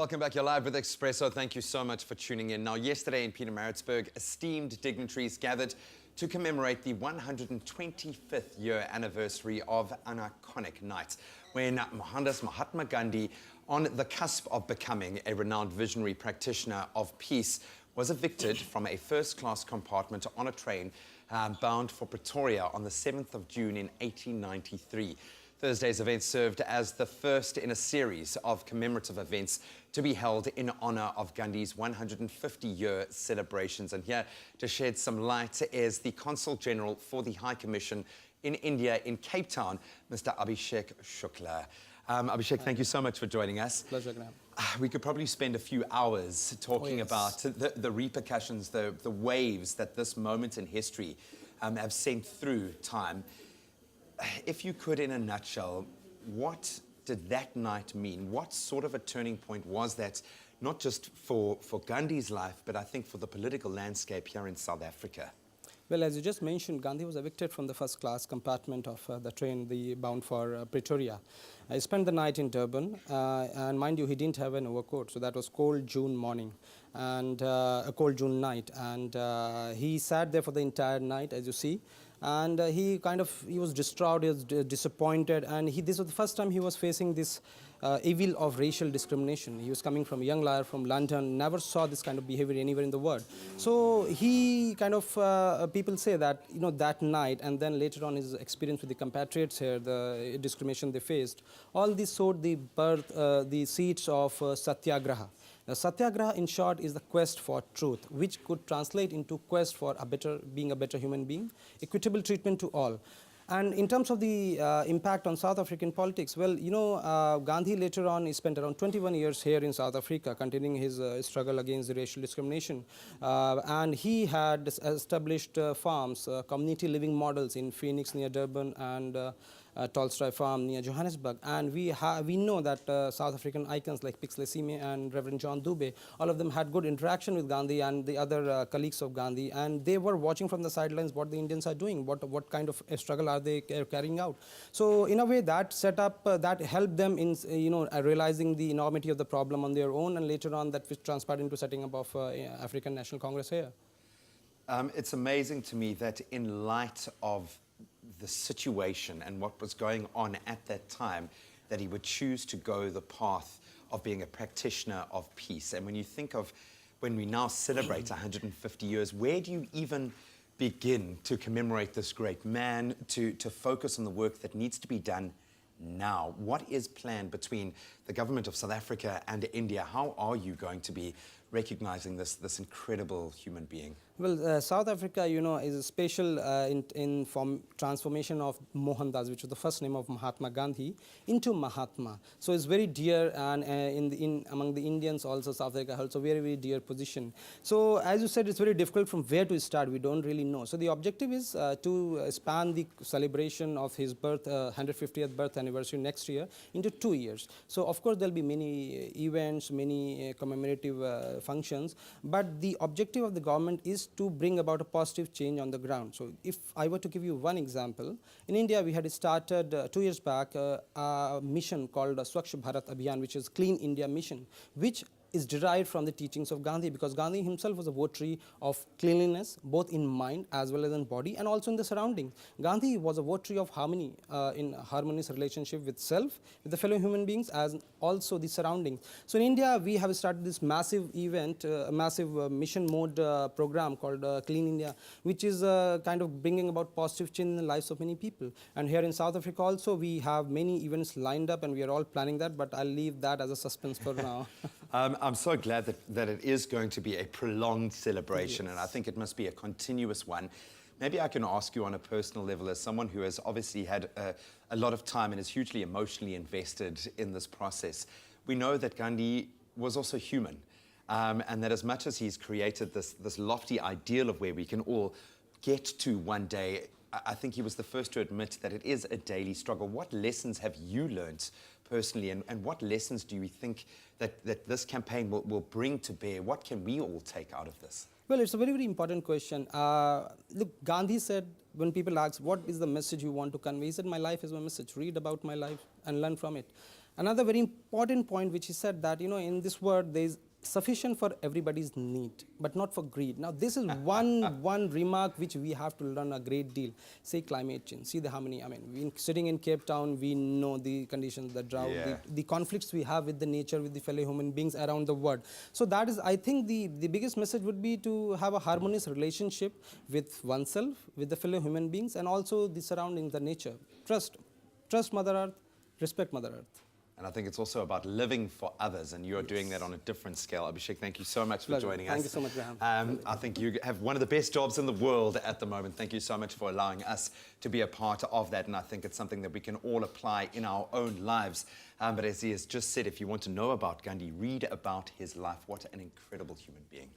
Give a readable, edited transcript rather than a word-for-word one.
Welcome back. You're live with Expresso. Thank you so much for tuning in. Now, yesterday in Pietermaritzburg, esteemed dignitaries gathered to commemorate the 125th year anniversary of an iconic night when Mohandas Mahatma Gandhi, on the cusp of becoming a renowned visionary practitioner of peace, was evicted from a first-class compartment on a train bound for Pretoria on the 7th of June in 1893. Thursday's event served as the first in a series of commemorative events to be held in honor of Gandhi's 150-year celebrations. And here to shed some light is the Consul General for the High Commission in India in Cape Town, Mr. Abhishek Shukla. Abhishek, thank you so much for joining us. Pleasure, Graham. We could probably spend a few hours talking about the repercussions, the waves that this moment in history have sent through time. If you could, in a nutshell, what did that night mean? What sort of a turning point was that, not just for Gandhi's life, but I think for the political landscape here in South Africa? Well, as you just mentioned, Gandhi was evicted from the first-class compartment of the train bound for Pretoria. I spent the night in Durban, and mind you, he didn't have an overcoat, so that was cold June morning, and a cold June night, and he sat there for the entire night, as you see. And he was distraught, he was disappointed, and this was the first time he was facing this evil of racial discrimination. He was coming from a young lawyer from London, never saw this kind of behavior anywhere in the world. So he people say that, that night, and then later on his experience with the compatriots here, the discrimination they faced, all this sowed the seeds of satyagraha. Satyagraha, in short, is the quest for truth, which could translate into quest for being a better human being, equitable treatment to all. And in terms of the impact on South African politics, well, Gandhi later on, he spent around 21 years here in South Africa, continuing his struggle against the racial discrimination. And he had established farms, community living models in Phoenix near Durban, and Tolstoy Farm near Johannesburg. And we know that South African icons like Pixley Sime and Reverend John Dube, all of them had good interaction with Gandhi and the other colleagues of Gandhi, and they were watching from the sidelines what the Indians are doing, what kind of a struggle are they carrying out. So in a way, that setup that helped them in realizing the enormity of the problem on their own, and later on that which transpired into setting up of African National Congress here. It's amazing to me that in light of the situation and what was going on at that time, that he would choose to go the path of being a practitioner of peace. And when you think of when we now celebrate 150 years, where do you even begin to commemorate this great man, to focus on the work that needs to be done now? What is planned between the government of South Africa and India? How are you going to be recognizing this incredible human being? Well, South Africa, is a special in transformation of Mohandas, which was the first name of Mahatma Gandhi, into Mahatma. So it's very dear, and among the Indians also, South Africa holds a very, very dear position. So as you said, it's very difficult from where to start. We don't really know. So the objective is to span the celebration of his birth, 150th birth anniversary next year, into 2 years. So of course there'll be many events, many commemorative functions, but the objective of the government is to bring about a positive change on the ground. So if I were to give you one example, in India we had started 2 years back a mission called Swachh Bharat Abhiyan, which is Clean India Mission, which is derived from the teachings of Gandhi, because Gandhi himself was a votary of cleanliness, both in mind as well as in body, and also in the surroundings. Gandhi was a votary of harmony, in harmonious relationship with self, with the fellow human beings, as also the surroundings. So in India, we have started this massive event, massive mission mode program called Clean India, which is kind of bringing about positive change in the lives of many people. And here in South Africa also, we have many events lined up, and we are all planning that, but I'll leave that as a suspense for now. I'm so glad that it is going to be a prolonged celebration, yes. And I think it must be a continuous one. Maybe I can ask you on a personal level, as someone who has obviously had a lot of time and is hugely emotionally invested in this process. We know that Gandhi was also human, and that as much as he's created this lofty ideal of where we can all get to one day, I think he was the first to admit that it is a daily struggle. What lessons have you learnt personally, and what lessons do you think that this campaign will bring to bear? What can we all take out of this? Well, it's a very, very important question. Look, Gandhi said, when people ask, what is the message you want to convey? He said, my life is my message. Read about my life and learn from it. Another very important point which he said that, in this world there is sufficient for everybody's need, but not for greed. Now this is one remark which we have to learn a great deal. Say climate change, see the harmony. I mean, sitting in Cape Town, we know the conditions, the drought, the conflicts we have with the nature, with the fellow human beings around the world. So that is, I think, the biggest message would be to have a harmonious relationship with oneself, with the fellow human beings, and also the surroundings, the nature. Trust Mother Earth, respect Mother Earth. And I think it's also about living for others, and you're doing that on a different scale. Abhishek, thank you so much for joining us. Thank you so much, Graham. I think you have one of the best jobs in the world at the moment. Thank you so much for allowing us to be a part of that, and I think it's something that we can all apply in our own lives. But as he has just said, if you want to know about Gandhi, read about his life. What an incredible human being.